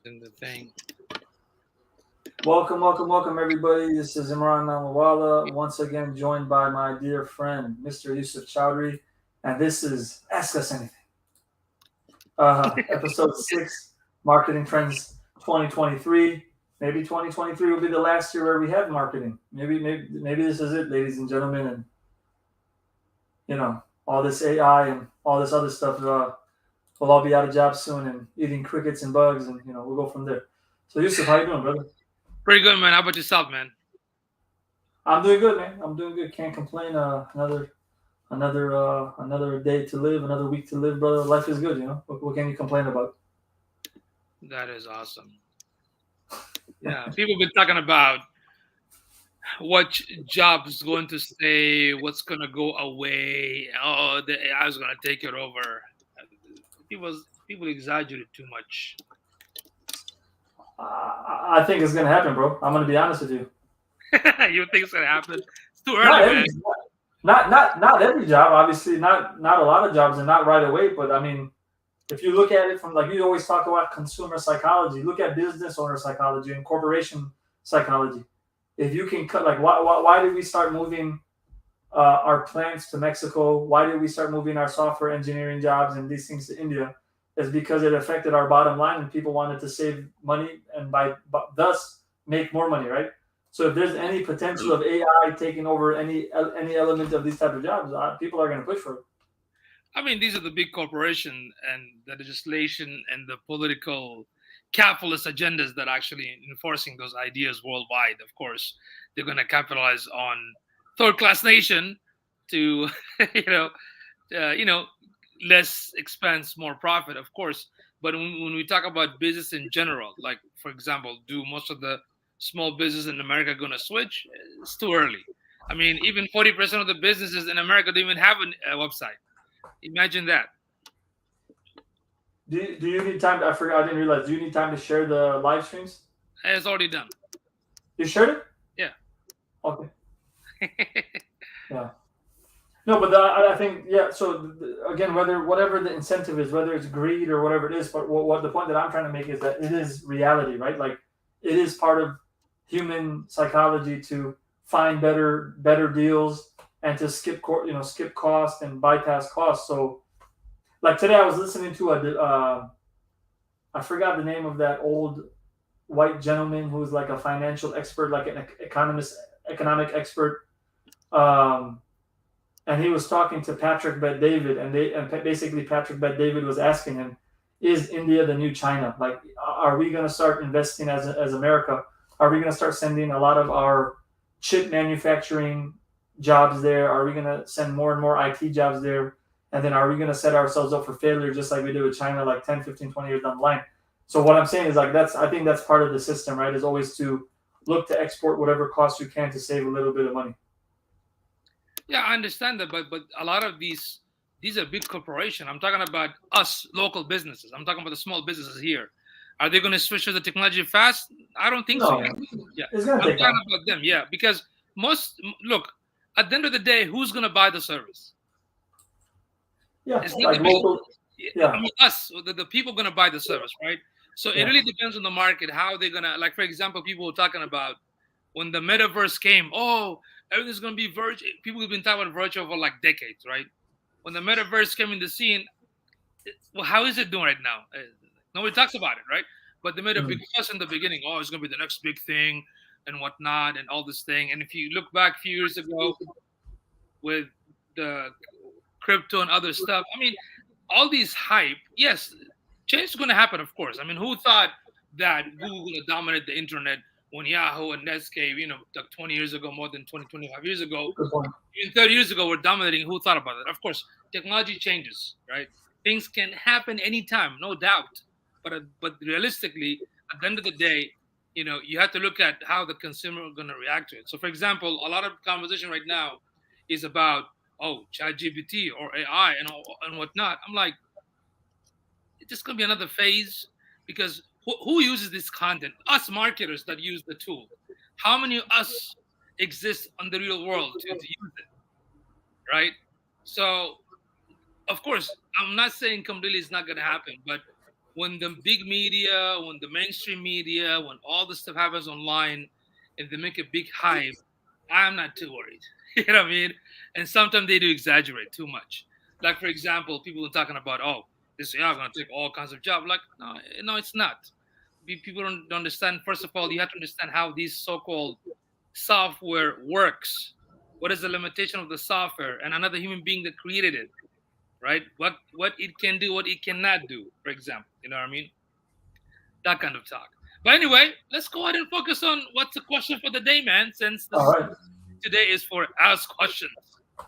in the thing. Welcome, welcome, welcome, everybody. This is Imran and once again joined by my dear friend, Mr. Yusuf Chowdhury, and this is Ask Us Anything. Episode 6, Marketing Trends 2023. Maybe 2023 will be the last year where we have marketing. Maybe this is it, ladies and gentlemen, and all this AI and all this other stuff. We'll all be out of jobs soon and eating crickets and bugs, and we'll go from there. So, Yusuf, how you doing, brother? Pretty good, man. How about yourself, man? I'm doing good, man. I'm doing good. Can't complain. Another day to live, another week to live, brother. Life is good, you know. What can you complain about? That is awesome. Yeah, people been talking about what jobs going to stay, what's gonna go away. Oh, the AI is gonna take it over. People exaggerate too much. I think it's gonna happen, bro. I'm gonna be honest with you. You think it's gonna happen? It's too Not early, every, man. not every job. Obviously, not a lot of jobs, and not right away. But I mean, if you look at it from like you always talk about consumer psychology, look at business owner psychology and corporation psychology. If you can cut, like, why did we start moving our plants to Mexico? Why did we start moving our software engineering jobs and these things to India? Is because it affected our bottom line and people wanted to save money and thus make more money, right? So if there's any potential of AI taking over any element of these type of jobs, people are going to push for it. I mean, these are the big corporation and the legislation and the political capitalist agendas that are actually enforcing those ideas worldwide. Of course, they're going to capitalize on third class nation to, you know, uh, you know, less expense, more profit, of course. But when we talk about business in general, like for example, do most of the small business in America going to switch? It's too early. I mean, even 40% of the businesses in America don't even have a website. Imagine that. Do you need time? I forgot. I didn't realize. Do you need time to share the live streams? It's already done. You shared it? Yeah. Okay. Yeah. No, but I think yeah. So again, whatever the incentive is, whether it's greed or whatever it is, but what the point that I'm trying to make is that it is reality, right? Like it is part of human psychology to find better deals and to skip cost and bypass cost. So like today, I was listening to I forgot the name of that old white gentleman who's like a financial expert, like an economic expert. Um, and he was talking to Patrick Bet David, and basically Patrick Bet David was asking him, "Is India the new China? Like, are we going to start investing as America? Are we going to start sending a lot of our chip manufacturing jobs there? Are we going to send more and more IT jobs there? And then are we going to set ourselves up for failure just like we did with China like 10, 15, 20 years down the line?" So what I'm saying is like I think that's part of the system, right? Is always to look to export whatever cost you can to save a little bit of money. Yeah, I understand that, but a lot of these are big corporation. I'm talking about us local businesses. I'm talking about the small businesses here. Are they going to switch to the technology fast? I don't think so No, yet. Yeah, it's going to I'm take talking time. about them. Yeah, because look, at the end of the day, who's going to buy the service? Yeah, It's not like the big. local. I Yeah. mean, us, the people going to buy the service, right? So it Yeah. really depends on the market how they're gonna. Like for example, people were talking about when the metaverse came. Oh, everything's gonna be virtual. People have been talking about virtual for like decades, right? When the metaverse came in the scene, well, how is it doing right now? Nobody talks about it, right? But they made a big Mm. fuss in the beginning. Oh, it's gonna be the next big thing and whatnot and all this thing. And if you look back a few years ago with the crypto and other stuff, I mean, all these hype, yes, change is gonna happen, of course. I mean, who thought that Google would dominate the internet when Yahoo and Netscape, like 20 years ago, more than 20, 25 years ago, Good point. even 30 years ago, were dominating? Who thought about it? Of course, technology changes, right? Things can happen anytime, no doubt. But realistically, at the end of the day, you have to look at how the consumer are going to react to it. So, for example, a lot of conversation right now is about ChatGPT or AI and whatnot. I'm like, it's just going to be another phase because who uses this content? Us marketers that use the tool. How many of us exist on the real world to use it, right? So, of course, I'm not saying completely it's not going to happen, but when the big media, when the mainstream media, when all this stuff happens online and they make a big hype, I'm not too worried. You know what I mean? And sometimes they do exaggerate too much. Like for example, people are talking about, oh, this AI is gonna take all kinds of jobs. Like, no, no, it's not. People don't understand. First of all, you have to understand how these so-called software works. What is the limitation of the software and another human being that created it, right? What it can do, what it cannot do, for example. You know what I mean? That kind of talk. But anyway, let's go ahead and focus on what's the question for the day, man. Since All this right. today is for ask questions.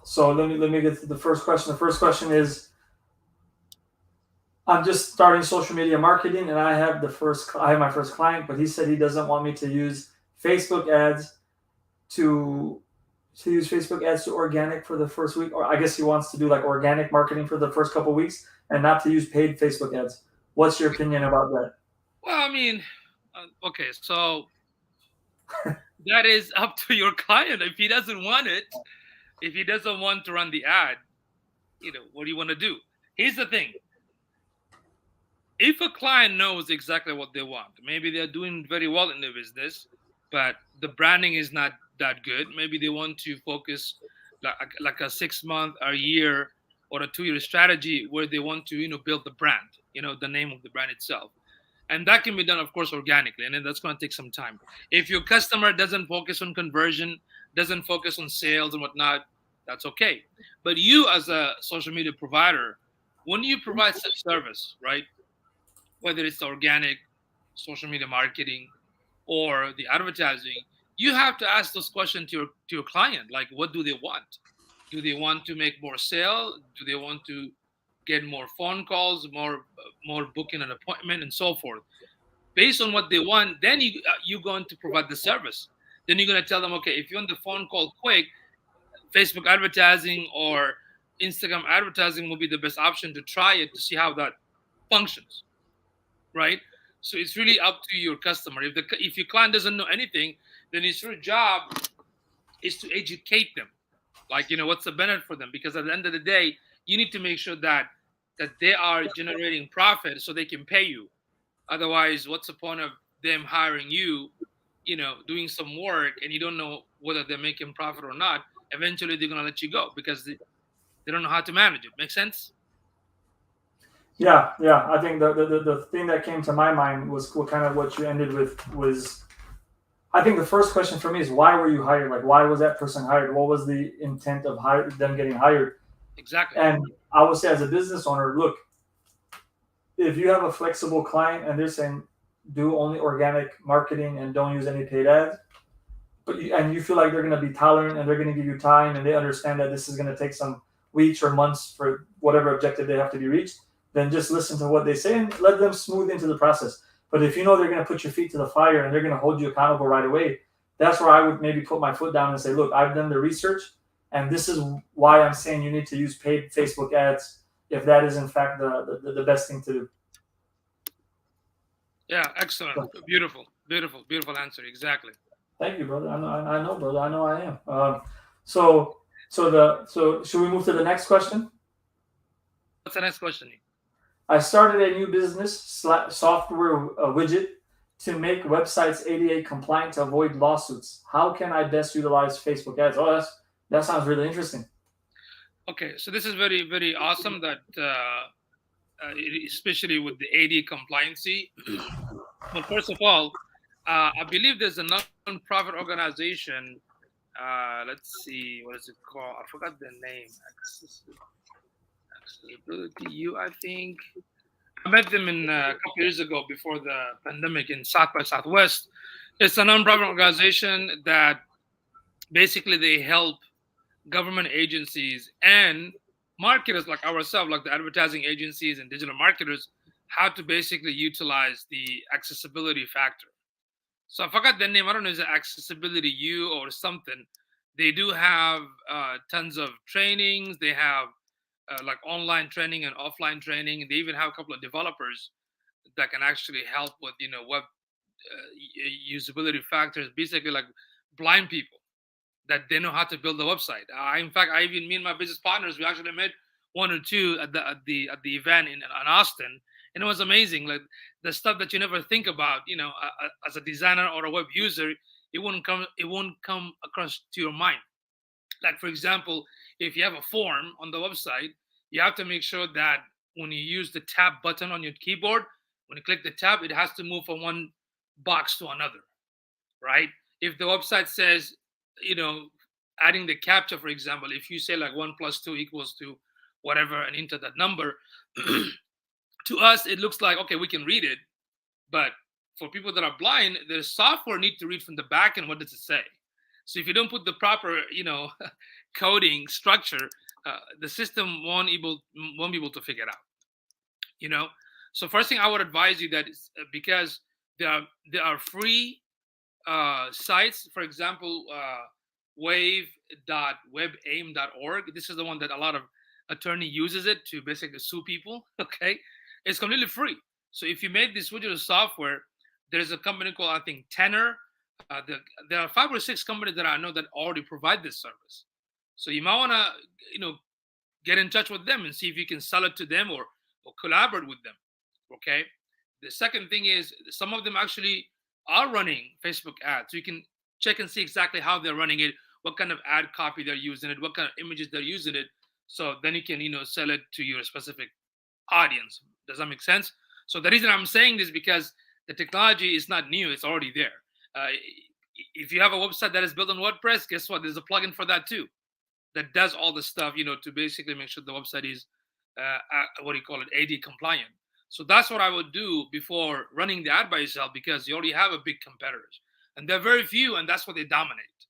So let me get to the first question. The first question is, I'm just starting social media marketing, and I have my first client, but he said he doesn't want me to use Facebook ads to use Facebook ads to organic for the first week, or I guess he wants to do like organic marketing for the first couple of weeks and not to use paid Facebook ads. What's your opinion about that? Well, I mean, okay, so that is up to your client. If he doesn't want it, if he doesn't want to run the ad, what do you want to do? Here's the thing: if a client knows exactly what they want, maybe they're doing very well in their business, but the branding is not that good. Maybe they want to focus like a 6 month, a year, or a 2 year strategy where they want to build the brand, the name of the brand itself, and that can be done, of course, organically, and then that's going to take some time. If your customer doesn't focus on conversion, doesn't focus on sales and whatnot, that's okay. But you, as a social media provider, when you provide such service, right, whether it's organic social media marketing or the advertising, you have to ask those questions to your client. Like, what do they want? Do they want to make more sale? Do they want to get more phone calls, more booking an appointment, and so forth? Based on what they want, then you're going to provide the service. Then you're going to tell them, okay, if you want the phone call quick, Facebook advertising or Instagram advertising will be the best option to try it to see how that functions, right? So it's really up to your customer. If your client doesn't know anything, then it's your job is to educate them. Like, what's the benefit for them? Because at the end of the day, you need to make sure that they are generating profit so they can pay you. Otherwise, what's the point of them hiring you, doing some work, and you don't know whether they're making profit or not? Eventually, they're gonna let you go because they don't know how to manage it. Make sense? Yeah, yeah. I think the thing that came to my mind was what kind of what you ended with was, I think the first question for me is, why were you hired? Like, why was that person hired? What was the intent of them getting hired? Exactly. And I would say, as a business owner, look, if you have a flexible client and they're saying do only organic marketing and don't use any paid ads, and you feel like they're going to be tolerant and they're going to give you time and they understand that this is going to take some weeks or months for whatever objective they have to be reached, then just listen to what they say and let them smooth into the process. But if you know they're going to put your feet to the fire and they're going to hold you accountable right away, that's where I would maybe put my foot down and say, look, I've done the research, and this is why I'm saying you need to use paid Facebook ads if that is in fact the best thing to do. Yeah, excellent. So, Beautiful, beautiful, beautiful answer. Exactly. thank you, brother. I know, brother. I know I am. So, so should we move to the next question? What's the next question? I started a new business software widget to make websites ADA compliant to avoid lawsuits. How can I best utilize Facebook ads? Oh, that sounds really interesting. Okay, so this is very, very awesome that, especially with the AD compliancy. Well, first of all, I believe there's a non-profit organization. Let's see, what is it called? I forgot the name. Accessibility U, I think. I met them in a couple years ago before the pandemic in South by Southwest. It's a non-profit organization that basically they help government agencies and marketers like ourselves, like the advertising agencies and digital marketers, how to basically utilize the accessibility factor. So I forgot the name. I don't know, is it Accessibility U or something? They do have tons of trainings. They have like online training and offline training. They even have a couple of developers that can actually help with web usability factors. Basically, like blind people that they know how to build a website. In fact, I even me and my business partners we actually met one or two at the event in Austin, and it was amazing. Like the stuff that you never think about, as a designer or a web user, it won't come across to your mind. Like for example, if you have a form on the website, you have to make sure that when you use the tab button on your keyboard, when you click the tab, it has to move from one box to another, right? If the website says, you know, adding the captcha, for example, if you say like 1 plus 2 equals to whatever and enter that number, to us it looks like okay, we can read it, but for people that are blind, the software need to read from the back end what does it say. So if you don't put the proper, coding structure, the system won't be able to figure it out. You know, so first thing I would advise you that is because there are free sites, for example, wave.webaim.org. This is the one that a lot of attorney uses it to basically sue people. Okay, it's completely free. So if you made this widget software, there's a company called, I think, Tenor. There are 5 or 6 companies that I know that already provide this service. So you might want to, get in touch with them and see if you can sell it to them, or collaborate with them. Okay. The second thing is some of them actually are running Facebook ads. So you can check and see exactly how they're running it, what kind of ad copy they're using it, what kind of images they're using it. So then you can, sell it to your specific audience. Does that make sense? So the reason I'm saying this because the technology is not new; it's already there. If you have a website that is built on WordPress, guess what? There's a plugin for that too that does all the stuff, to basically make sure the website is, what do you call it, AD compliant. So that's what I would do before running the ad by yourself because you already have a big competitors, and they're very few, and that's what they dominate.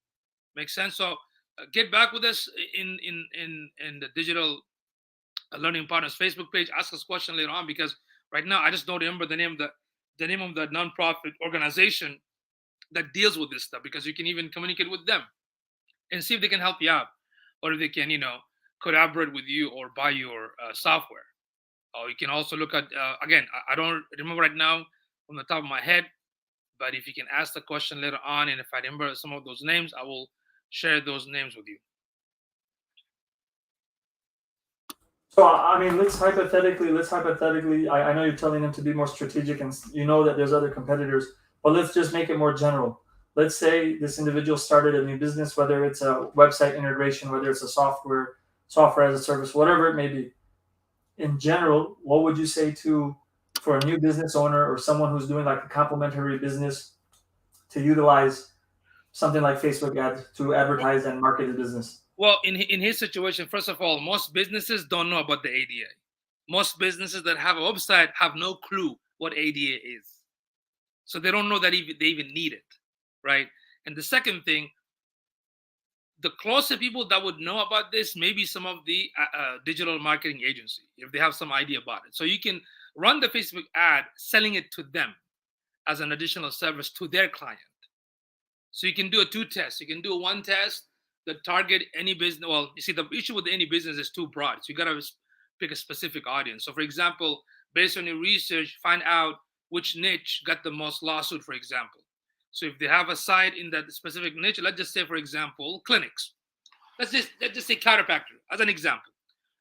Makes sense. So get back with us in the digital learning partners Facebook page. Ask us question later on because right now I just don't remember the name of the nonprofit organization that deals with this stuff because you can even communicate with them and see if they can help you out or if they can, collaborate with you or buy your software. Or you can also look at, again, I don't remember right now from the top of my head, but if you can ask the question later on, and if I remember some of those names, I will share those names with you. So I mean, let's hypothetically. I know you're telling them to be more strategic, and you know that there's other competitors, but let's just make it more general. Let's say this individual started a new business, whether it's a website integration, whether it's a software as a service, whatever it may be. In general, what would you say to for a new business owner or someone who's doing like a complementary business to utilize something like Facebook ads to advertise and market his business? Well, in his situation, first of all, most businesses don't know about the ADA. Most businesses that have a website have no clue what ADA is, so they don't know that they even need it, right? And the second thing, the closer people that would know about this, maybe some of the digital marketing agency, if they have some idea about it. So you can run the Facebook ad, selling it to them as an additional service to their client. So you can do a two test. You can do one test that target any business. Well, you see, the issue with any business is too broad. So you got to pick a specific audience. So for example, based on your research, find out which niche got the most lawsuit, for example. So if they have a site in that specific niche, let's just say, for example, clinics. Let's just say chiropractor as an example.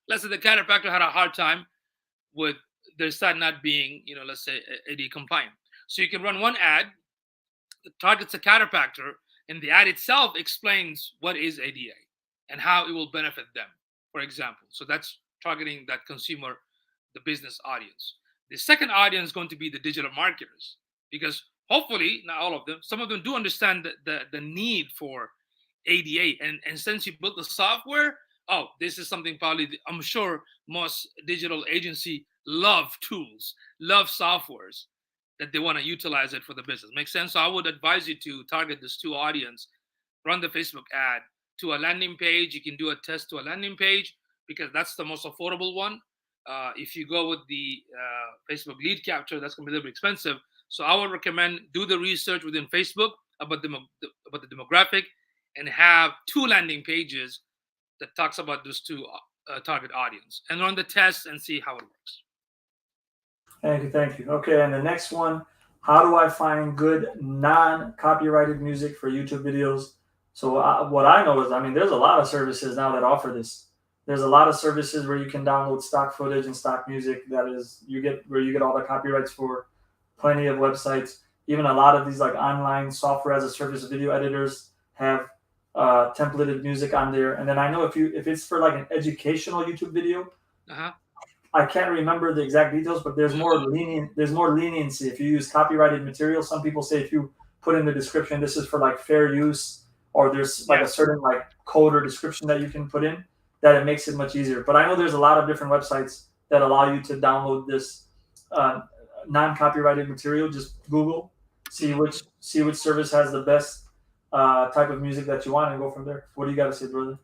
Let's say the chiropractor had a hard time with their site not being, let's say AD compliant. So you can run one ad that targets a chiropractor, and the ad itself explains what is ADA and how it will benefit them, for example. So that's targeting that consumer, the business audience. The second audience is going to be the digital marketers because hopefully, not all of them, some of them do understand the need for ADA. And since you built the software, oh, this is something probably, I'm sure most digital agency love tools, love softwares that they want to utilize it for the business. Makes sense? So I would advise you to target this two audience, run the Facebook ad to a landing page. You can do a test to a landing page because that's the most affordable one. If you go with the Facebook lead capture, that's going to be a little bit expensive. So I would recommend do the research within Facebook about the demographic and have two landing pages that talks about those two target audience and run the test and see how it works. Thank you. Okay, and the next one, how do I find good non-copyrighted music for YouTube videos? So what I know is, I mean, there's a lot of services now that offer this. There's a lot of services where you can download stock footage and stock music that is you get where you get all the copyrights for plenty of websites. Even a lot of these like online software as a service video editors have templated music on there. And then I know if it's for like an educational YouTube video, Uh-huh. I can't remember the exact details, but there's more leniency if you use copyrighted material. Some people say if you put in the description this is for like fair use, or there's like Yeah. a certain like code or description that you can put in, that it makes it much easier. But I know there's a lot of different websites that allow you to download this uh, non-copyrighted material. Just Google, Mhm. see which service has the best type of music that you want, and go from there. What do you got to say, brother?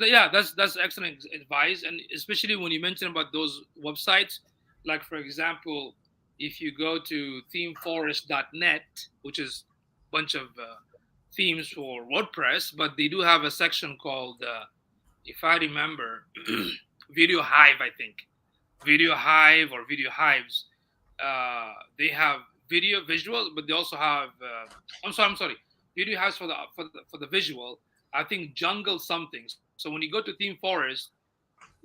Yeah, that's excellent advice, and especially when you mention about those websites, like for example, if you go to themeforest.net, which is a bunch of themes for WordPress, but they do have a section called, if I remember, Video Hive, I think, Video Hive or Video Hives. They have video visual, but they also have. I'm sorry. Video Hives for the visual. I think Jungle something. So when you go to Theme Forest,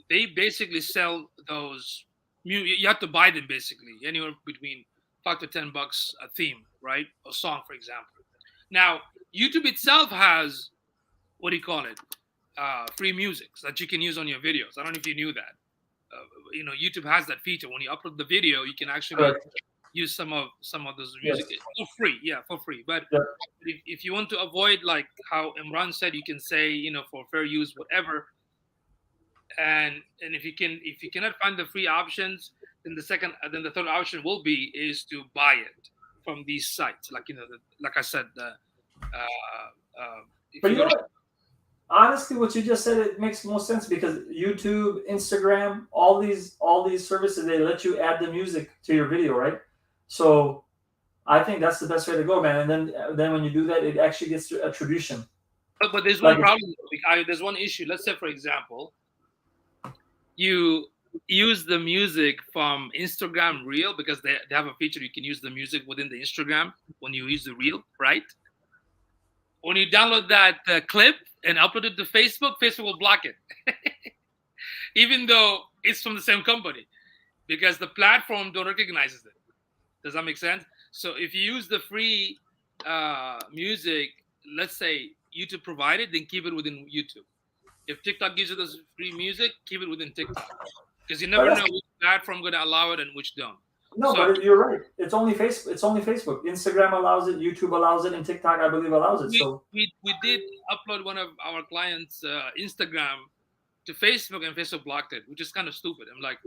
they basically sell those. You have to buy them basically anywhere between $5 to $10 a theme, right? A song, for example. Now YouTube itself has, what do you call it? Free music that you can use on your videos. I don't know if you knew that. YouTube has that feature. When you upload the video, you can actually Correct. use some of those music Yes. for free. Yeah, for free. But Yeah. if you want to avoid, like how Imran said, you can say, for fair use, whatever. And if you cannot find the free options, then the third option will be is to buy it from these sites. Like like I said, if But you you go know to what? Honestly, what you just said, it makes most sense because YouTube, Instagram, all these services, they let you add the music to your video, right? So I think that's the best way to go, man. And then when you do that, it actually gets attribution. but there's one Like problem. There's one issue. Let's say, for example, you use the music from Instagram Reel, because they have a feature you can use the music within the Instagram when you use the Reel, right? When you download that clip and upload it to Facebook, Facebook will block it, even though it's from the same company, because the platform don't recognizes it. Does that make sense? So if you use the free music, let's say YouTube provided, then keep it within YouTube. If TikTok gives you this free music, keep it within TikTok, because you but never that's, know which platform going to allow it and which don't. no, So but you're right. It's only Facebook. Instagram allows it, YouTube allows it, and TikTok, I believe, allows it. we So we did upload one of our clients' Instagram to Facebook, and Facebook blocked it, which is kind of stupid. I'm like,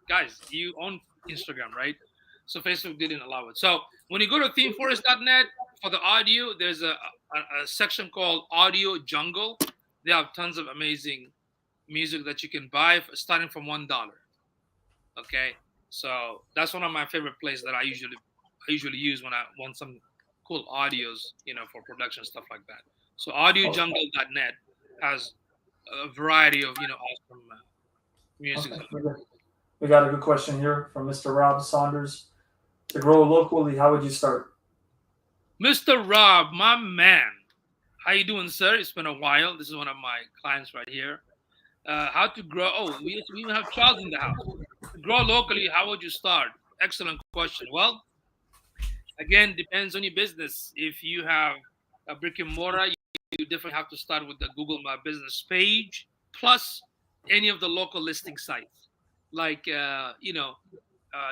guys, you own Instagram, right? So Facebook didn't allow it. So when you go to themeforest.net for the audio, there's a section called Audio Jungle. They have tons of amazing music that you can buy starting from $1. Okay, so that's one of my favorite places that I usually use when I want some cool audios, for production stuff like that. So audiojungle.net has a variety of awesome music. okay, we got a good question here from Mr. Rob Saunders. To grow locally, how would you start? Mr. Rob, my man, how you doing, sir? It's been a while. This is one of my clients right here. How to grow? Oh, we even have Charles in the house. To grow locally, how would you start? Excellent question. Well, again, depends on your business. If you have a brick and mortar, you definitely have to start with the Google My Business page, plus any of the local listing sites, like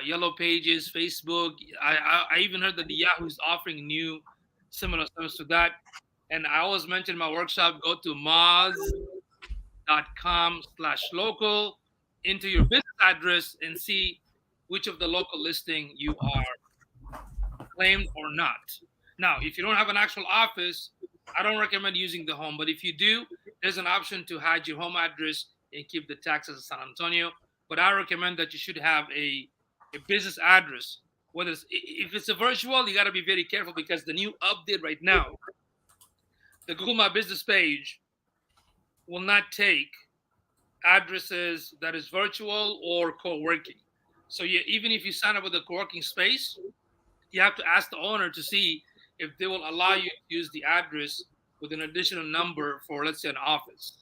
Yellow Pages, Facebook. I even heard that the Yahoo is offering new similar service to that. And I always mention in my workshop, go to moz.com/local, into your business address, and see which of the local listing you are claimed or not. Now, if you don't have an actual office, I don't recommend using the home. But if you do, there's an option to hide your home address and keep the taxes in San Antonio. But I recommend that you should have a business address. Whether if it's a virtual, you got to be very careful, because the new update right now, the Google My Business page will not take addresses that is virtual or co-working. So even if you sign up with a co-working space, you have to ask the owner to see if they will allow you to use the address with an additional number for, let's say, an office.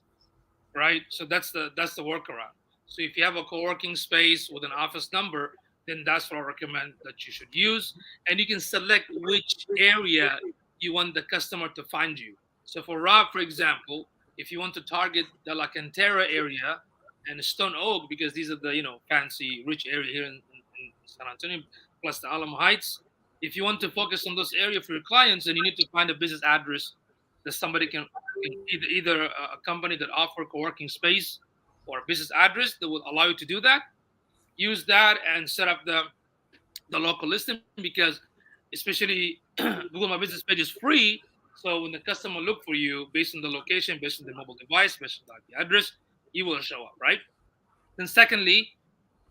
right? So that's the workaround. So if you have a co-working space with an office number, then that's what I recommend that you should use, and you can select which area you want the customer to find you. So for Rob, for example, if you want to target the La Cantera area and Stone Oak, because these are the fancy rich area here in San Antonio, plus the Alamo Heights. If you want to focus on those areas for your clients, then you need to find a business address that somebody can either a company that offer co-working space or a business address that will allow you to do that. Use that and set up the local listing, because especially Google My Business page is free. So when the customer look for you based on the location, based on the mobile device, based on the address, you will show up, right? Then secondly,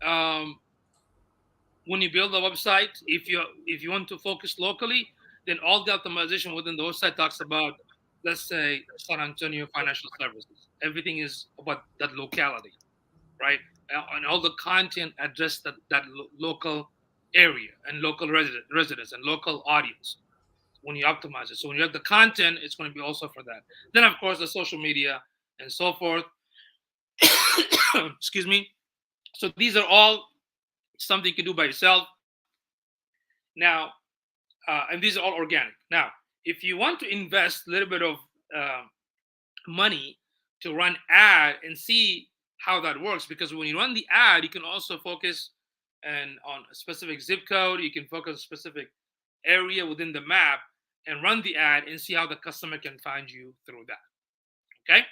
um, when you build a website, if you want to focus locally, then all the optimization within the website talks about, let's say, San Antonio financial services. Everything is about that locality, right? And all the content address that local area and local residents and local audience when you optimize it. So when you have the content, it's going to be also for that. Then of course the social media and so forth. Excuse me. So these are all something you can do by yourself. Now, and these are all organic. Now, if you want to invest a little bit of uh, money to run ad and see how that works, because when you run the ad, you can also focus and on a specific zip code. You can focus on a specific area within the map and run the ad and see how the customer can find you through that. Okay,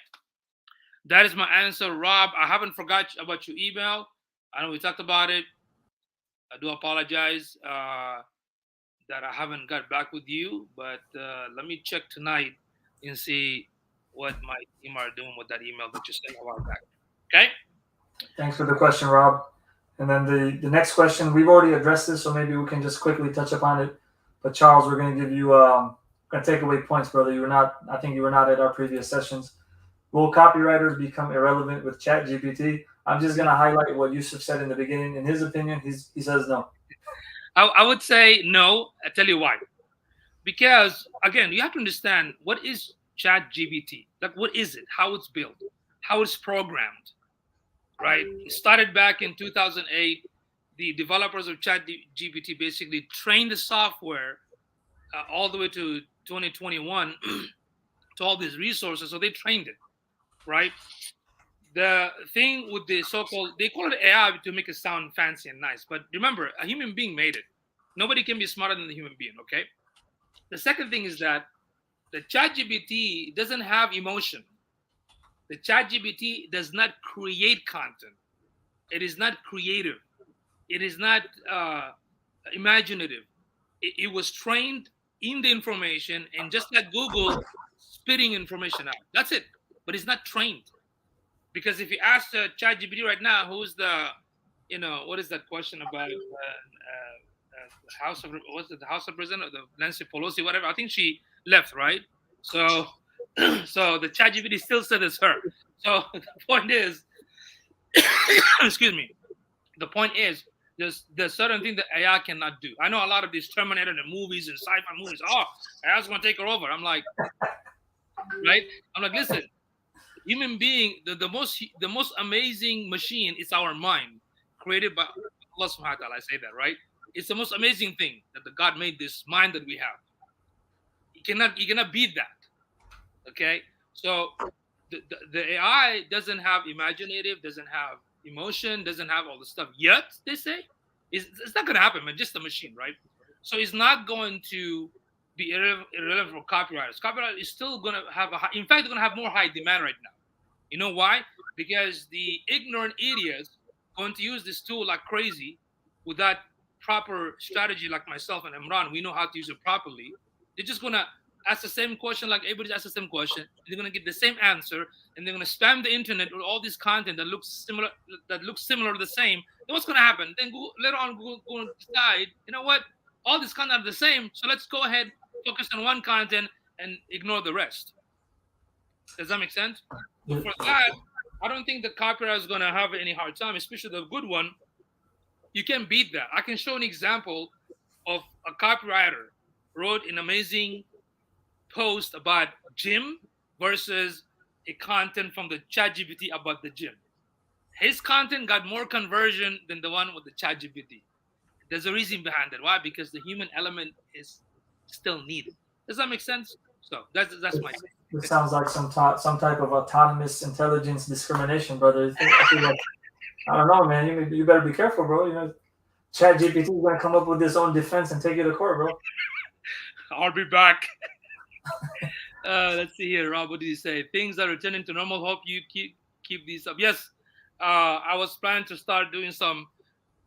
that is my answer, Rob. I haven't forgot about your email. I know we talked about it. I do apologize that I haven't got back with you, but let me check tonight and see what my team are doing with that email that you sent a while back. Okay? Thanks for the question, Rob. And then the next question, we've already addressed this, so maybe we can just quickly touch upon it. But Charles, we're going to give you going to take away points, brother. You were not. I think you were not at our previous sessions. Will copywriters become irrelevant with ChatGPT? I'm just going to highlight what Yusuf said in the beginning. In his opinion, he says no. I would say no. I tell you why. Because again, you have to understand what is ChatGPT. Like, what is it? How it's built? How it's programmed? Right? It started back in 2008. The developers of ChatGPT basically trained the software all the way to 2021 to all these resources. So they trained it, right? The thing with the so-called, they call it AI to make it sound fancy and nice, but remember, a human being made it. Nobody can be smarter than the human being. Okay. The second thing is that the ChatGPT doesn't have emotion. The ChatGPT does not create content. It is not creative. It is not imaginative. It was trained in the information, and just like Google, spitting information out. That's it. But it's not trained. Because if you ask ChatGPT right now, who's what is that question about the House of, what's it, the House of President, the Nancy Pelosi, whatever? I think she left, right? So, so the ChatGPT still said it's her. So the point is, excuse me. The point is, there's certain things that AI cannot do. I know a lot of these Terminator and movies and sci-fi movies. Oh, AI's gonna take her over. I'm like, right? I'm like, listen, human being, the most amazing machine is our mind, created by Allah subhanahu wa ta'ala. I say that, right? It's the most amazing thing that the God made, this mind that we have. You cannot beat that. Okay? So the AI doesn't have imaginative, doesn't have emotion, doesn't have all the stuff yet, they say. It's not gonna happen, man, just a machine, right? So it's not going to be irrelevant for copywriters. Copyright is still gonna have in fact, they're gonna have more high demand right now. You know why? Because the ignorant idiots going to use this tool like crazy without proper strategy, like myself and Imran. We know how to use it properly. They're just gonna ask the same question like everybody's asked the same question. They're gonna get the same answer, and they're gonna spam the internet with all this content that looks similar to the same. Then what's gonna happen? Then Google, later on, Google going to decide, you know what? All this content are the same, so let's go ahead, focus on one content and ignore the rest. Does that make sense? So for that, I don't think the copyright is going to have any hard time, especially the good one. You can beat that. I can show an example of a copywriter wrote an amazing post about gym versus a content from the ChatGPT about the gym. His content got more conversion than the one with the ChatGPT. There's a reason behind that. Why? Because the human element is still needed. Does that make sense? So that's my It take. sounds like some type of autonomous intelligence discrimination, brother. I feel like I don't know, man. You better be careful, bro. Chat GPT is gonna come up with its own defense and take you to court, bro. I'll be back. Let's see here, Rob. What did you say? Things are returning to normal. Hope you keep these up. Yes, I was planning to start doing some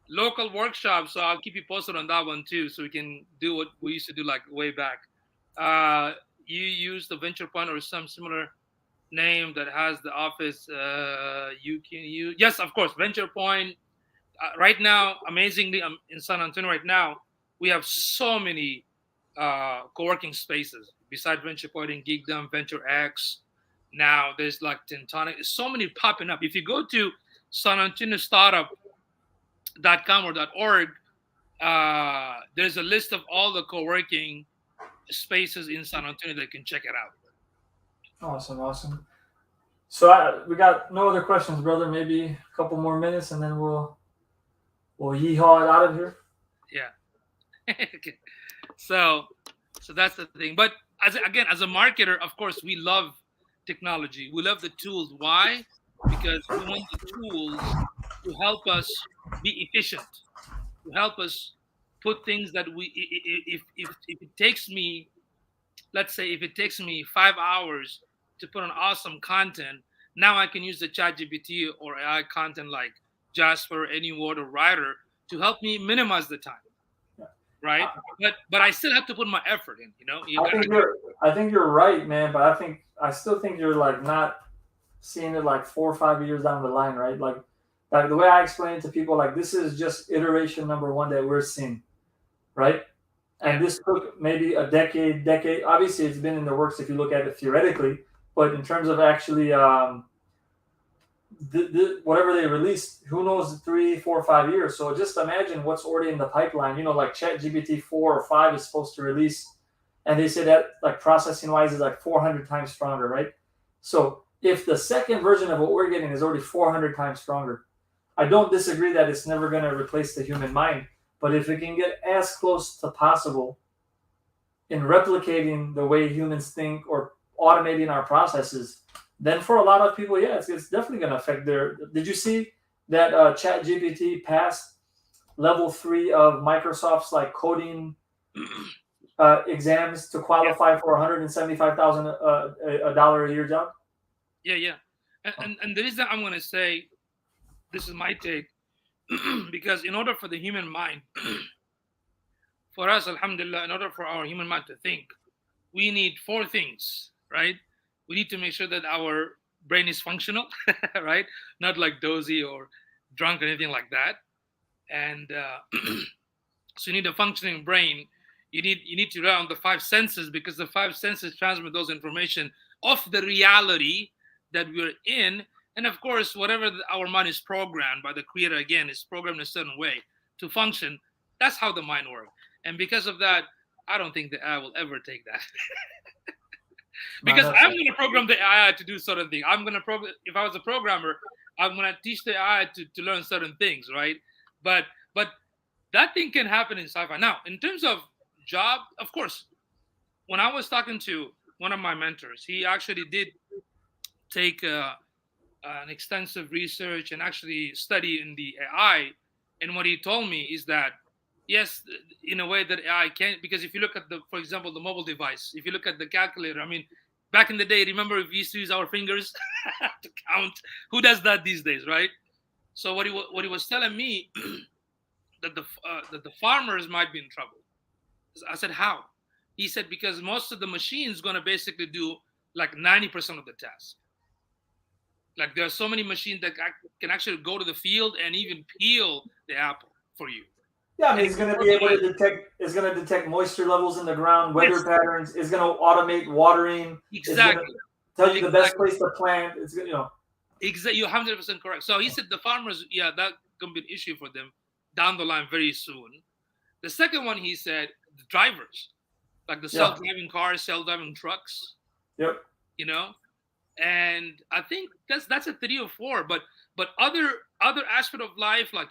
local workshops, so I'll keep you posted on that one too, so we can do what we used to do like way back. You use the Venture Point or some similar name that has the office. You can use, yes, of course, Venture Point. Right now, amazingly, I'm in San Antonio right now. We have so many co-working spaces besides Venture Point and Geekdom, Venture X. Now there's like Tintonic. There's so many popping up. If you go to San Antonio Startup.com or .org, there's a list of all the co-working spaces in San Antonio that you can check it out. Awesome, awesome. So we got no other questions, brother. Maybe a couple more minutes, and then we'll yeehaw it out of here. Yeah. so so that's the thing. But again, as a marketer, of course, we love technology. We love the tools. Why? Because we want the tools to help us be efficient, to help us put things that if it takes me, let's say if it takes me 5 hours to put on awesome content, now I can use the chat gpt or AI content like Jasper, any word or writer to help me minimize the time, right? But I still have to put my effort in, you I got think you're right, man. But I still think you're like not seeing it like 4 or 5 years down the line, right? Like the way I explain it to people, like this is just iteration number one that we're seeing, right? yeah, And this took maybe a decade. Obviously, it's been in the works if you look at it theoretically, but in terms of actually, whatever they released, who knows, 3, 4, 5 years. So just imagine what's already in the pipeline. Like Chat GPT 4 or 5 is supposed to release, and they say that like processing wise is like 400 times stronger, right? So if the second version of what we're getting is already 400 times stronger, I don't disagree that it's never going to replace the human mind. But if it can get as close to possible in replicating the way humans think or automating our processes, then for a lot of people, yeah, it's definitely going to affect their. Did you see that Chat GPT passed level 3 of Microsoft's like coding exams to yeah, qualify for $175,000 a dollar a year job? yeah, yeah. And the reason I'm going to say this is my take because in order for the human mind, for us, alhamdulillah, in order for our human mind to think, we need four things, right? We need to make sure that our brain is functional, right? Not like dozy or drunk or anything like that. And so you need a functioning brain. You need to rely on the five senses because the five senses transmit those information of the reality that we're in. And of course, whatever our mind is programmed by the creator, again, is programmed in a certain way to function. That's how the mind works. And because of that, I don't think the AI will ever take that. Man, Because that's I'm going to program the AI to do certain things. I'm going to program. If I was a programmer, I'm going to teach the AI to learn certain things, right? But that thing can happen in sci-fi. Now, in terms of job, of course, when I was talking to one of my mentors, he actually did take an extensive research and actually study in the AI. And what he told me is that yes, in a way that AI can, because if you look at for example, the mobile device, if you look at the calculator, I mean, back in the day, remember we used to use our fingers to count. Who does that these days, right? So what he was telling me that the farmers might be in trouble. I said how? He said because most of the machines going to basically do like 90% of the task. Like there are so many machines that can actually go to the field and even peel the apple for you. Yeah, I And mean, if it's you going to be able to organize, detect. It's going to detect moisture levels in the ground, weather yes, patterns. It's going to automate watering. It's going to exactly, tell you the best exactly, place to plant. It's. exactly. You're 100% correct. So he said the farmers, yeah, that can be an issue for them down the line very soon. The second one, he said, the drivers, like the Yeah. self-driving cars, self-driving trucks, Yep. you know, And I think that's a 3 or 4. But other aspect of life, like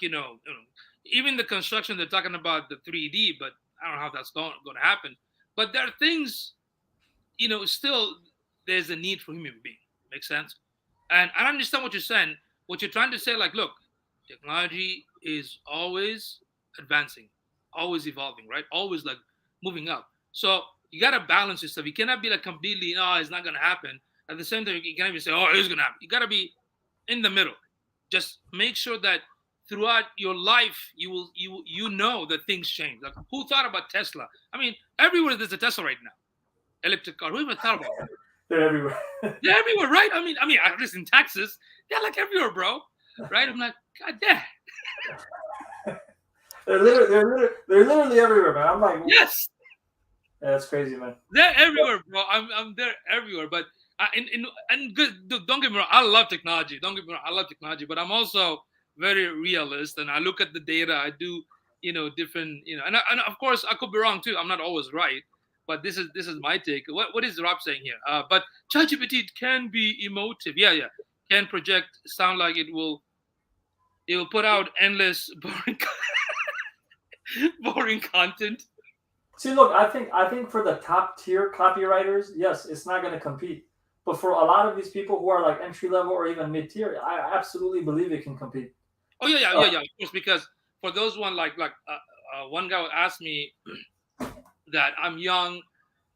even the construction, they're talking about the 3D, but I don't know how that's going to happen. But there are things, still there's a need for human being. Makes sense? And I understand what you're saying. What you're trying to say, like, look, technology is always advancing, always evolving, right? Always like moving up. So you gotta balance yourself. You cannot be like completely, no, it's not gonna happen. At the same time, you can't even say, oh, it's gonna happen. You gotta be in the middle. Just make sure that throughout your life, you know that things change. Like, who thought about Tesla? I mean, everywhere there's a Tesla right now, electric car. Who even thought about that? They're everywhere. They're everywhere, right? I mean, at least in Texas, they're like everywhere, bro. Right? I'm like, God damn. They're literally everywhere, man. I'm like, Yes, yeah, that's crazy, man. they're everywhere, bro. I'm there everywhere. But and good. Don't get me wrong. I love technology. Don't get me wrong. I love technology, but I'm also very realist, and I look at the data. I do, different, and of course I could be wrong too. I'm not always right, but this is my take. What is Rob saying here? But ChatGPT can be emotive. Yeah, yeah. Can project sound like it will put out endless boring boring content. See, look, I think for the top tier copywriters, yes, it's not going to compete. But for a lot of these people who are like entry level or even mid tier, I absolutely believe it can compete. Oh yeah, yeah, Uh, yeah, yeah. Of course, because for those one one guy would ask me that I'm young,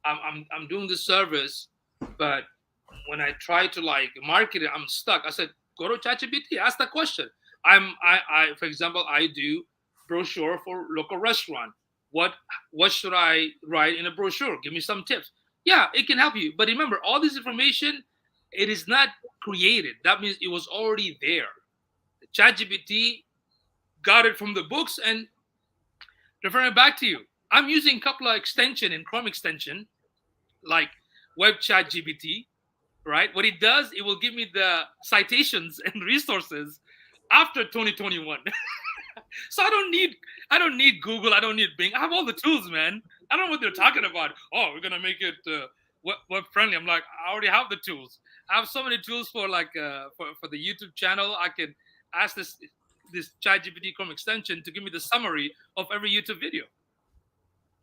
I'm doing this service, but when I try to like market it, I'm stuck. I said, go to ChatGPT, ask that question. I for example, I do brochure for local restaurant. What what should I write in a brochure? Give me some tips. Yeah, it can help you. But remember, all this information, it is not created. That means it was already there. ChatGPT got it from the books and referring it back to you. I'm using a couple of extension in Chrome extension, like Web Chat GPT, right? What it does, it will give me the citations and resources after 2021. So I don't need Google, I don't need Bing. I have all the tools, man. I don't know what they're talking about. Oh, we're gonna make it web friendly. I'm like, I already have the tools. I have so many tools for like for the YouTube channel. I can ask this ChatGPT Chrome extension to give me the summary of every YouTube video,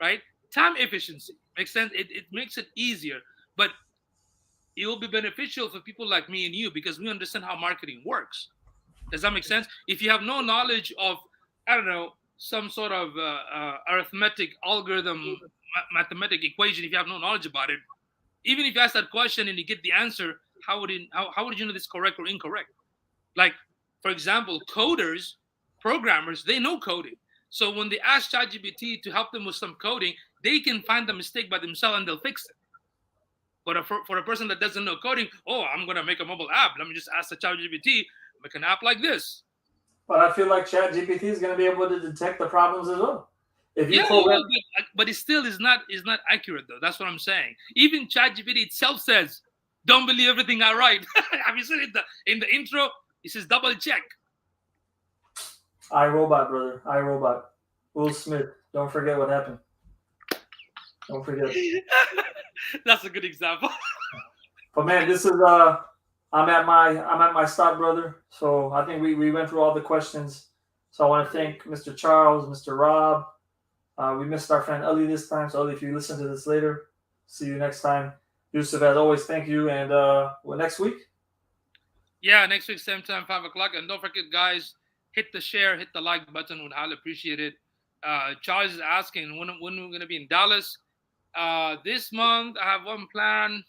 right? Time efficiency makes sense. It makes it easier, but it will be beneficial for people like me and you because we understand how marketing works. Does that make sense? If you have no knowledge of, I don't know, some sort of arithmetic algorithm, mathematic equation, if you have no knowledge about it, even if you ask that question and you get the answer, how would you know this correct or incorrect? Like, for example, coders, programmers, they know coding. So when they ask ChatGPT to help them with some coding, they can find the mistake by themselves and they'll fix it. But for a person that doesn't know coding, oh, I'm gonna make a mobile app. Let me just ask the ChatGPT, make an app like this. but I feel like ChatGPT is going to be able to detect the problems as well. If you Yeah, yeah, program, yeah, but it still is not accurate though. That's what I'm saying. Even ChatGPT itself says, "Don't believe everything I write." Have you seen it in the intro? It says double check. I Robot, brother, I Robot, Will Smith. Don't forget what happened. Don't forget. That's a good example. But man, this is I'm at my stop, brother. So I think we went through all the questions. So I want to thank Mr. Charles, Mr. Rob. We missed our friend Ali this time. So Ali, if you listen to this later, see you next time. Yusuf, as always, thank you. And well, next week. Yeah, next week same time 5 o'clock, and don't forget, guys, hit the share, hit the like button. Would highly appreciate it. Charles is asking when we're gonna be in Dallas. This month I have one plan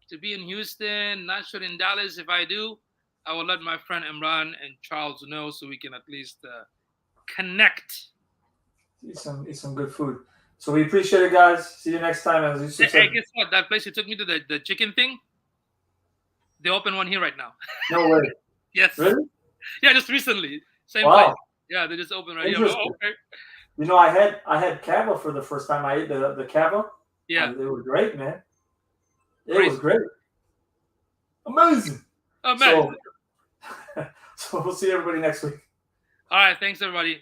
to be in Houston. Not sure in Dallas. If I do, I will let my friend Imran and Charles know so we can at least connect. Eat some good food. So we appreciate it, guys. See you next time. As Hey, Yusuf hey, said, guess what? That place you took me to, the chicken thing, they open one here right now. no way. Yes. Really? Yeah, just recently. Same place. Wow. Yeah, they just opened right here. Oh, Interesting. okay. I had kava for the first time. I ate the kava. Yeah. It was great, man. It was Crazy. great. Amazing. Oh man. So so we'll see everybody next week. All right. Thanks everybody.